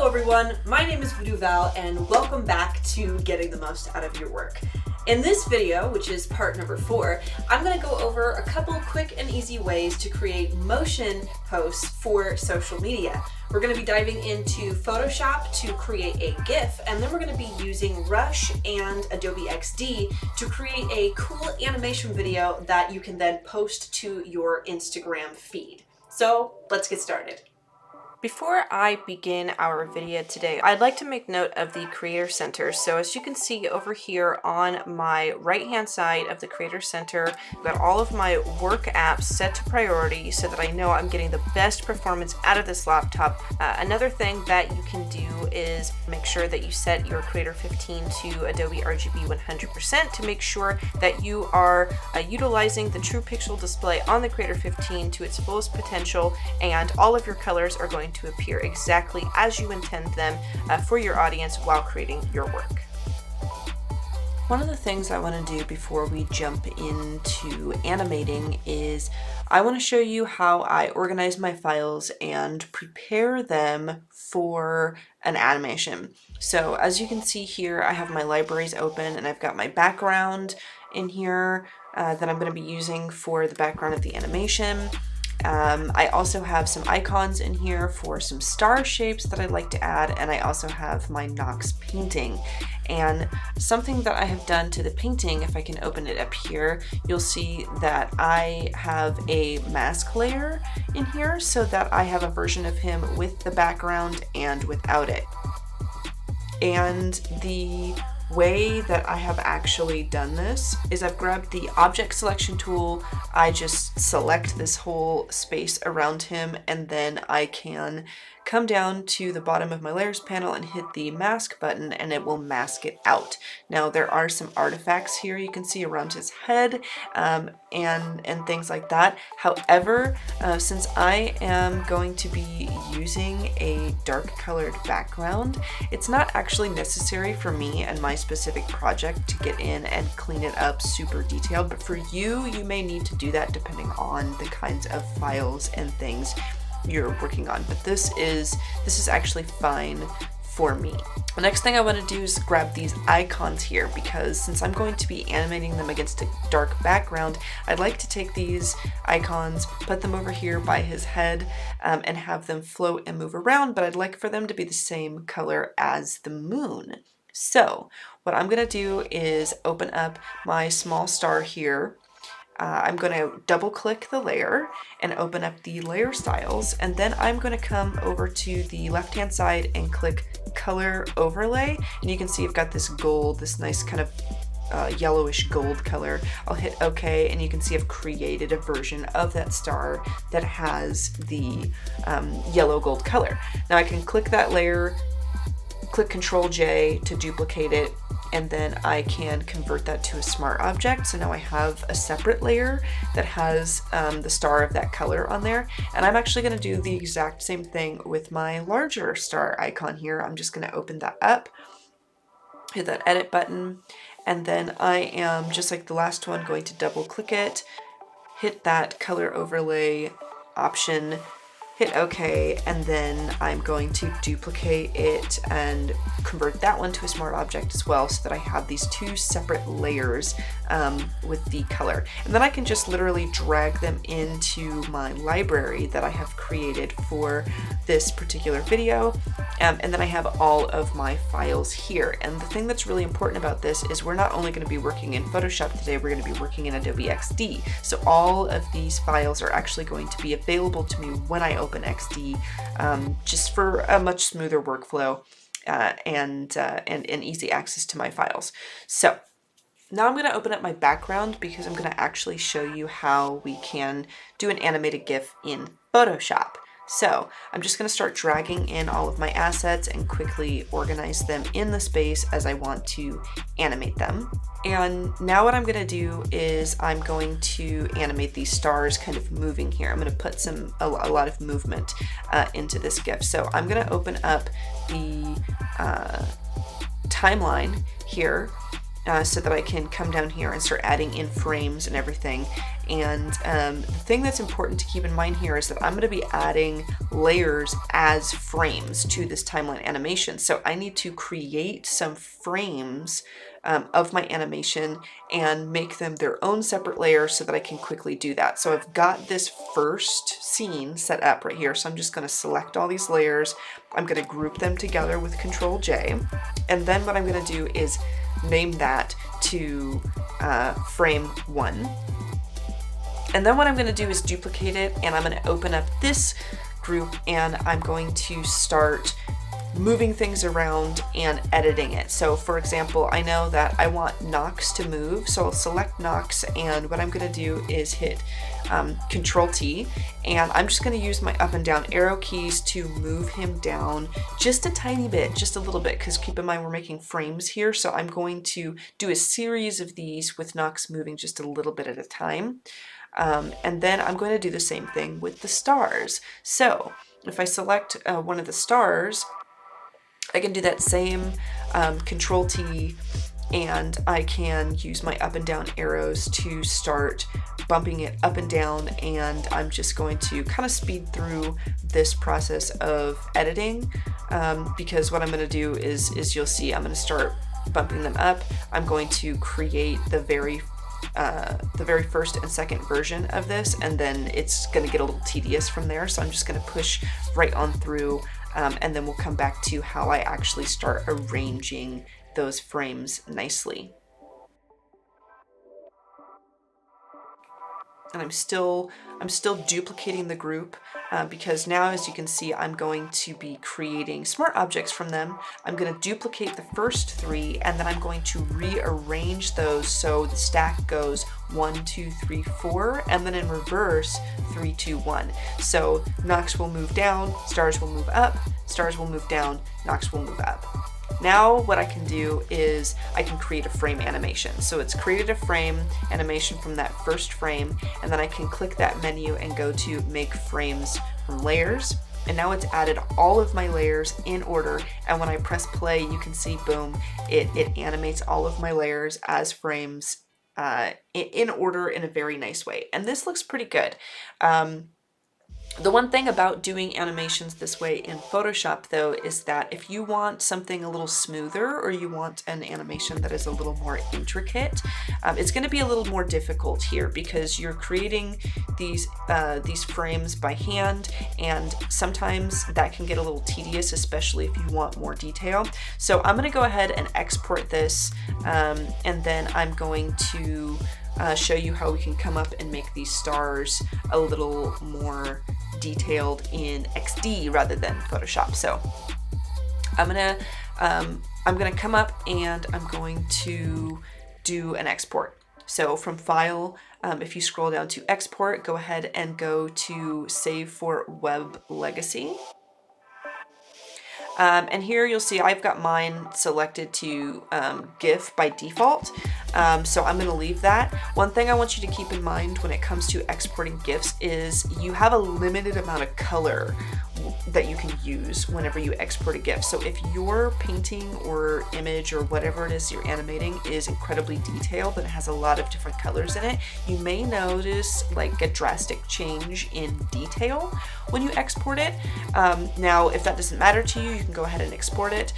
Hello everyone, my name is Voodoo Val and welcome back to Getting the Most Out of Your Work. In this video, which is part number 4, I'm going to go over a couple quick and easy ways to create motion posts for social media. We're going to be diving into Photoshop to create a GIF, and then we're going to be using Rush and Adobe XD to create a cool animation video that you can then post to your Instagram feed. So let's get started. Before I begin our video today, I'd like to make note of the Creator Center. So as you can see over here on my right-hand side of the Creator Center, I've got all of my work apps set to priority so that I know I'm getting the best performance out of this laptop. Another thing that you can do is make sure that you set your Creator 15 to Adobe RGB 100% to make sure that you are utilizing the true pixel display on the Creator 15 to its fullest potential, and all of your colors are going to appear exactly as you intend them for your audience while creating your work. One of the things I want to do before we jump into animating is I want to show you how I organize my files and prepare them for an animation. So as you can see here, I have my libraries open and I've got my background in here that I'm going to be using for the background of the animation. I also have some icons in here for some star shapes that I'd like to add, and I also have my Knox painting. And something that I have done to the painting, if I can open it up here, you'll see that I have a mask layer in here so that I have a version of him with the background and without it. And the way that I have actually done this is I've grabbed the object selection tool, I just select this whole space around him, and then I can come down to the bottom of my layers panel and hit the mask button and it will mask it out. Now there are some artifacts here you can see around his head and things like that. However, since I am going to be using a dark colored background, it's not actually necessary for me and my specific project to get in and clean it up super detailed, but for you, you may need to do that depending on the kinds of files and things you're working on, but this is actually fine for me. The next thing I want to do is grab these icons here, because since I'm going to be animating them against a dark background, I'd like to take these icons, put them over here by his head, and have them float and move around, but I'd like for them to be the same color as the moon. So what I'm going to do is open up my small star here. I'm going to double click the layer and open up the layer styles, and then I'm going to come over to the left hand side and click color overlay, and you can see I've got this gold, this nice kind of yellowish gold color. I'll hit OK, and you can see I've created a version of that star that has the yellow gold color. Now I can click that layer, click Ctrl J to duplicate it, and then I can convert that to a smart object. So now I have a separate layer that has the star of that color on there. And I'm actually going to do the exact same thing with my larger star icon here. I'm just going to open that up, hit that edit button, and then I am, just like the last one, going to double click it, hit that color overlay option, hit OK, and then I'm going to duplicate it and convert that one to a smart object as well, so that I have these two separate layers with the color. And then I can just literally drag them into my library that I have created for this particular video. And then I have all of my files here. And the thing that's really important about this is we're not only going to be working in Photoshop today, we're going to be working in Adobe XD. So all of these files are actually going to be available to me when I open XD, just for a much smoother workflow and easy access to my files. So now I'm going to open up my background because I'm going to actually show you how we can do an animated GIF in Photoshop. So I'm just going to start dragging in all of my assets and quickly organize them in the space as I want to animate them. And now what I'm going to do is I'm going to animate these stars kind of moving here. I'm going to put a lot of movement into this GIF. So I'm going to open up the timeline here, so that I can come down here and start adding in frames and everything. And the thing that's important to keep in mind here is that I'm going to be adding layers as frames to this timeline animation. So I need to create some frames of my animation and make them their own separate layer so that I can quickly do that. So I've got this first scene set up right here. So I'm just going to select all these layers. I'm going to group them together with Control J. And then what I'm going to do is name that to frame 1. And then what I'm going to do is duplicate it, and I'm going to open up this group, and I'm going to start moving things around and editing it. So for example, I know that I want Nox to move, so I'll select Nox, and what I'm going to do is hit Control T, and I'm just going to use my up and down arrow keys to move him down just a tiny bit, just a little bit, because keep in mind we're making frames here, so I'm going to do a series of these with Nox moving just a little bit at a time. And then I'm going to do the same thing with the stars. So if I select one of the stars, I can do that same Control T, and I can use my up and down arrows to start bumping it up and down, and I'm just going to kind of speed through this process of editing because what I'm going to do is you'll see I'm going to start bumping them up. I'm going to create the very first and second version of this, and then it's going to get a little tedious from there, so I'm just going to push right on through, and then we'll come back to how I actually start arranging those frames nicely. And I'm still duplicating the group because now, as you can see, I'm going to be creating smart objects from them. I'm going to duplicate the first 3, and then I'm going to rearrange those so the stack goes 1, 2, 3, 4, and then in reverse 3, 2, 1. So Nox will move down, stars will move up, stars will move down, Nox will move up. Now what I can do is I can create a frame animation. So it's created a frame animation from that first frame, and then I can click that menu and go to make frames from layers. And now it's added all of my layers in order. And when I press play, you can see, boom, it animates all of my layers as frames in order in a very nice way. And this looks pretty good. The one thing about doing animations this way in Photoshop, though, is that if you want something a little smoother or you want an animation that is a little more intricate, it's going to be a little more difficult here because you're creating these frames by hand, and sometimes that can get a little tedious, especially if you want more detail. So I'm going to go ahead and export this, and then I'm going to show you how we can come up and make these stars a little more detailed in XD rather than Photoshop. So I'm gonna come up and I'm going to do an export. So from File, if you scroll down to Export, go ahead and go to Save for Web Legacy. And here you'll see I've got mine selected to GIF by default, so I'm going to leave that. One thing I want you to keep in mind when it comes to exporting GIFs is you have a limited amount of color that you can use whenever you export a GIF. So if your painting or image or whatever it is you're animating is incredibly detailed and it has a lot of different colors in it, you may notice like a drastic change in detail when you export it. Now, if that doesn't matter to you, you can go ahead and export it.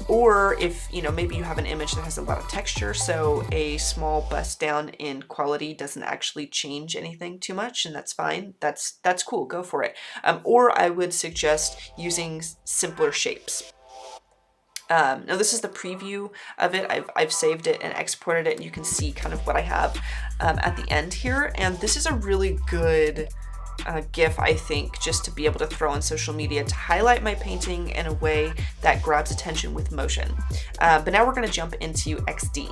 Or if, maybe you have an image that has a lot of texture, so a small bust down in quality doesn't actually change anything too much, and that's fine. That's cool, go for it. Or I would suggest using simpler shapes. Now this is the preview of it. I've saved it and exported it, and you can see kind of what I have at the end here. And this is a really good GIF, I think, just to be able to throw on social media to highlight my painting in a way that grabs attention with motion. But now we're going to jump into XD.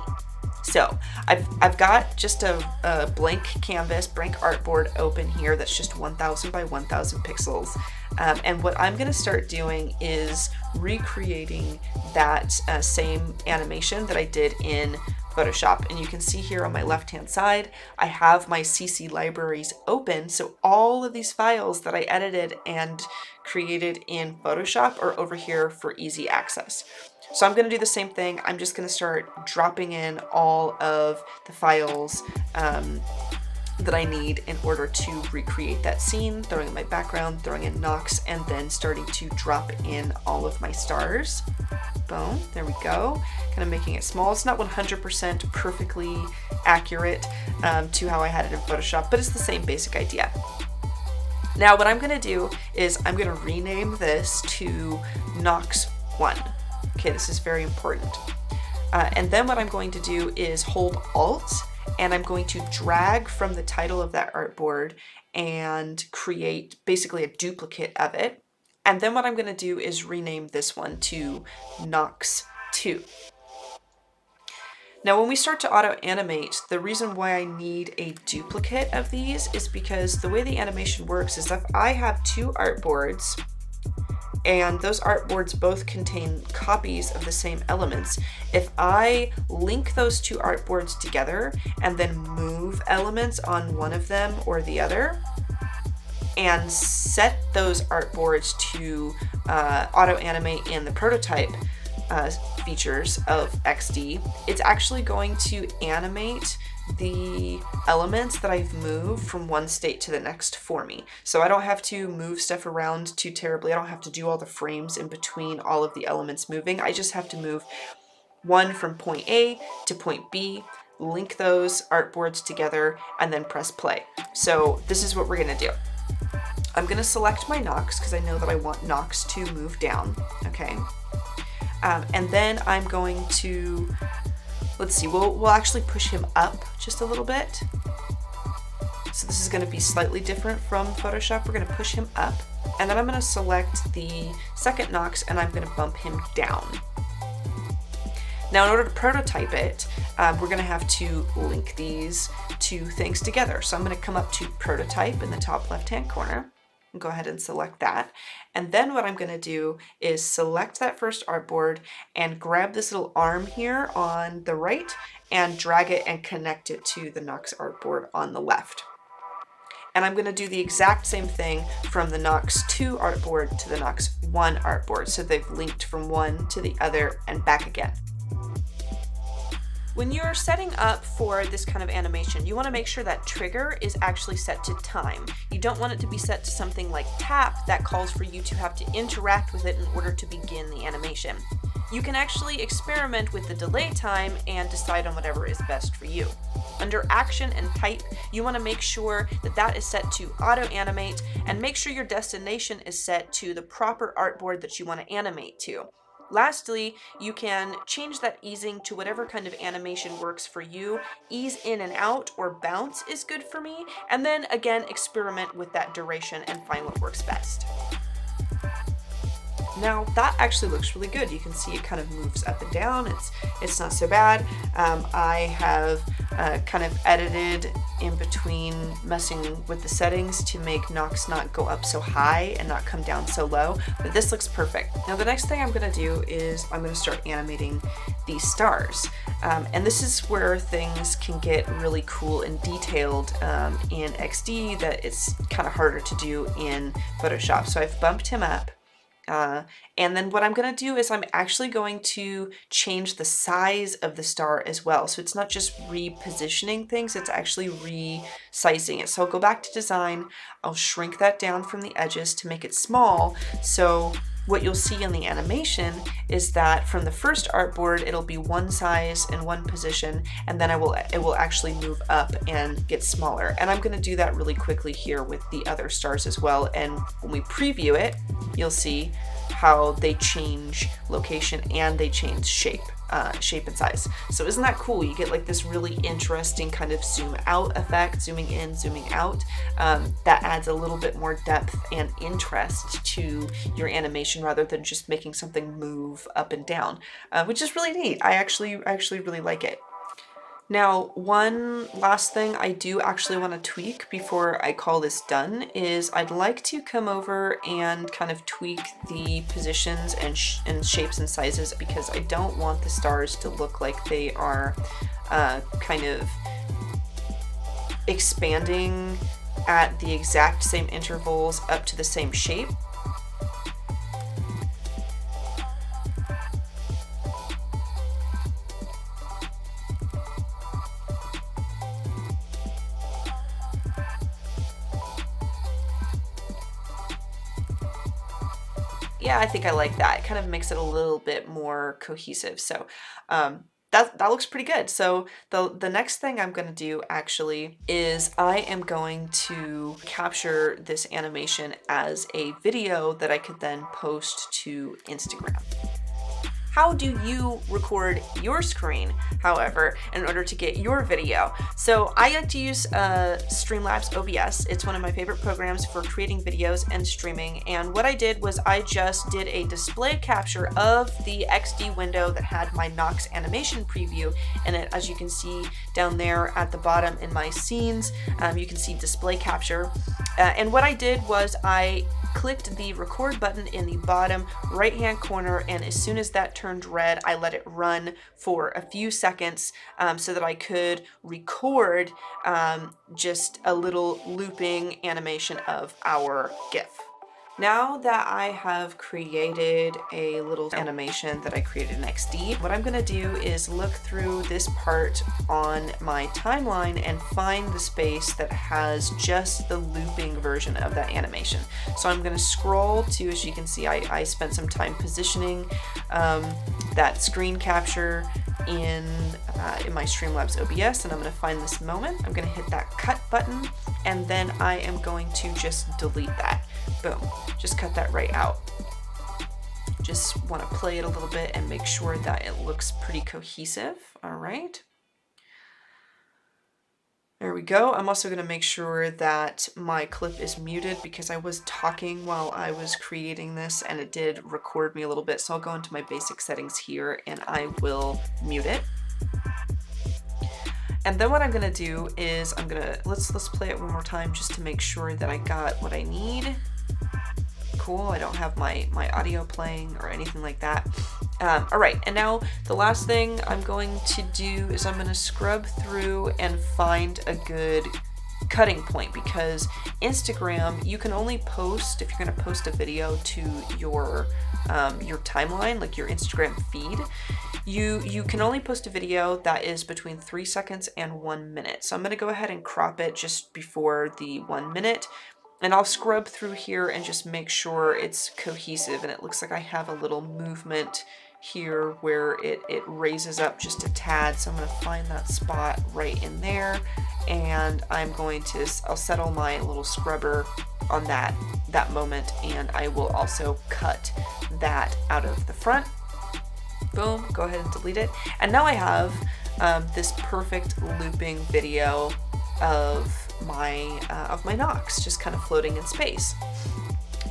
So I've got just a blank canvas, blank artboard open here that's just 1000 by 1000 pixels. And what I'm going to start doing is recreating that same animation that I did in Photoshop. And you can see here on my left-hand side, I have my CC libraries open. So all of these files that I edited and created in Photoshop are over here for easy access. So I'm going to do the same thing. I'm just going to start dropping in all of the files that I need in order to recreate that scene, throwing in my background, throwing in Nox, and then starting to drop in all of my stars. Boom, there we go. Kind of making it small. It's not 100% perfectly accurate to how I had it in Photoshop, but it's the same basic idea. Now what I'm going to do is I'm going to rename this to Nox 1. Okay, this is very important. And then what I'm going to do is hold Alt, and I'm going to drag from the title of that artboard and create basically a duplicate of it. And then what I'm going to do is rename this one to Nox 2. Now when we start to auto animate, the reason why I need a duplicate of these is because the way the animation works is if I have two artboards and those artboards both contain copies of the same elements, if I link those two artboards together and then move elements on one of them or the other and set those artboards to auto animate in the prototype features of XD, it's actually going to animate the elements that I've moved from one state to the next for me. So I don't have to move stuff around too terribly. I don't have to do all the frames in between all of the elements moving. I just have to move one from point A to point B, link those artboards together, and then press play. So this is what we're gonna do. I'm gonna select my Nox because I know that I want Nox to move down, okay? And then I'm going to, let's see, we'll actually push him up just a little bit. So this is going to be slightly different from Photoshop. We're going to push him up, and then I'm going to select the second Nox and I'm going to bump him down. Now in order to prototype it, we're going to have to link these two things together. So I'm going to come up to prototype in the top left-hand corner. Go ahead and select that. And then what I'm going to do is select that first artboard and grab this little arm here on the right and drag it and connect it to the Nox artboard on the left. And I'm going to do the exact same thing from the Nox 2 artboard to the Nox 1 artboard. So they've linked from one to the other and back again. When you're setting up for this kind of animation, you want to make sure that trigger is actually set to time. You don't want it to be set to something like tap that calls for you to have to interact with it in order to begin the animation. You can actually experiment with the delay time and decide on whatever is best for you. Under action and type, you want to make sure that that is set to auto animate, and make sure your destination is set to the proper artboard that you want to animate to. Lastly, you can change that easing to whatever kind of animation works for you. Ease in and out or bounce is good for me. And then again, experiment with that duration and find what works best. Now that actually looks really good. You can see it kind of moves up and down. It's not so bad. I have kind of edited in between, messing with the settings to make Nox not go up so high and not come down so low, but this looks perfect. Now the next thing I'm gonna do is I'm gonna start animating these stars. And this is where things can get really cool and detailed in XD that it's kind of harder to do in Photoshop. So I've bumped him up. And then what I'm going to do is I'm actually going to change the size of the star as well. So it's not just repositioning things, it's actually resizing it. So I'll go back to design, I'll shrink that down from the edges to make it small. So what you'll see in the animation is that from the first artboard, it'll be one size in one position, and then it will actually move up and get smaller. And I'm going to do that really quickly here with the other stars as well. And when we preview it, you'll see how they change location and they change shape and size. So isn't that cool? You get like this really interesting kind of zoom out effect, zooming in, zooming out. That adds a little bit more depth and interest to your animation rather than just making something move up and down, which is really neat. I actually really like it. Now, one last thing I do actually want to tweak before I call this done is I'd like to come over and kind of tweak the positions and shapes and sizes, because I don't want the stars to look like they are kind of expanding at the exact same intervals up to the same shape. Yeah, I think I like that. It kind of makes it a little bit more cohesive. So that looks pretty good. So the next thing I'm going to do actually is I am going to capture this animation as a video that I could then post to Instagram. How do you record your screen, however, in order to get your video? So I like to use Streamlabs OBS. It's one of my favorite programs for creating videos and streaming. And what I did was I just did a display capture of the XD window that had my Nox animation preview in it. As you can see down there at the bottom in my scenes, you can see display capture. And what I did was I clicked the record button in the bottom right hand corner, and as soon as that turned red, I let it run for a few seconds so that I could record just a little looping animation of our GIF. Now that I have created a little animation that I created in XD, what I'm going to do is look through this part on my timeline and find the space that has just the looping version of that animation. So I'm going to scroll to, as you can see, I spent some time positioning that screen capture in my Streamlabs OBS, and I'm going to find this moment. I'm going to hit that cut button, and then I am going to just delete that. Boom, just cut that right out. Just want to play it a little bit and make sure that it looks pretty cohesive. All right. There we go. I'm also going to make sure that my clip is muted because I was talking while I was creating this and it did record me a little bit. So I'll go into my basic settings here and I will mute it. And then what I'm going to do is let's play it one more time just to make sure that I got what I need. Cool, I don't have my audio playing or anything like that. All right, and now the last thing I'm going to do is I'm going to scrub through and find a good cutting point, because Instagram, you can only post, if you're going to post a video to your timeline, like your Instagram feed, you can only post a video that is between 3 seconds and 1 minute. So I'm going to go ahead and crop it just before the 1 minute. And I'll scrub through here and just make sure it's cohesive. And it looks like I have a little movement here where it raises up just a tad. So I'm going to find that spot right in there. And I'll settle my little scrubber on that moment. And I will also cut that out of the front. Boom, go ahead and delete it. And now I have this perfect looping video of my Nox just kind of floating in space.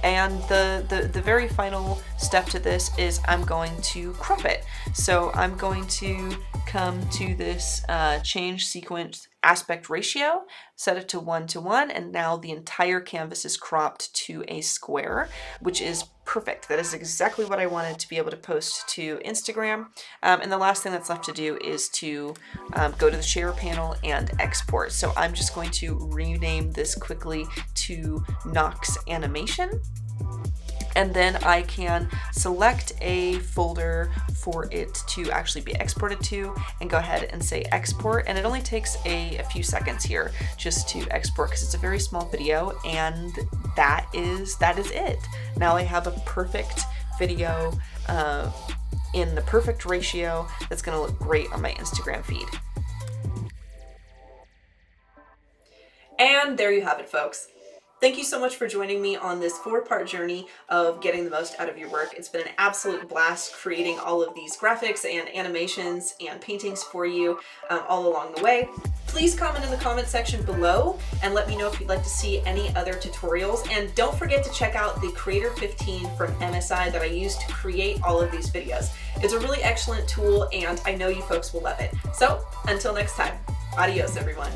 And the very final step to this is I'm going to crop it. So I'm going to come to this change sequence aspect ratio, set it to 1:1, and now the entire canvas is cropped to a square, which is perfect. That is exactly what I wanted to be able to post to Instagram. And the last thing that's left to do is to go to the share panel and export. So I'm just going to rename this quickly to Nox Animation. And then I can select a folder for it to actually be exported to and go ahead and say export. And it only takes a few seconds here just to export because it's a very small video, and that is it. Now I have a perfect video in the perfect ratio that's going to look great on my Instagram feed. And there you have it, folks. Thank you so much for joining me on this 4-part journey of getting the most out of your work. It's been an absolute blast creating all of these graphics and animations and paintings for you all along the way. Please comment in the comment section below and let me know if you'd like to see any other tutorials. And don't forget to check out the Creator 15 from MSI that I used to create all of these videos. It's a really excellent tool and I know you folks will love it. So until next time, adios everyone.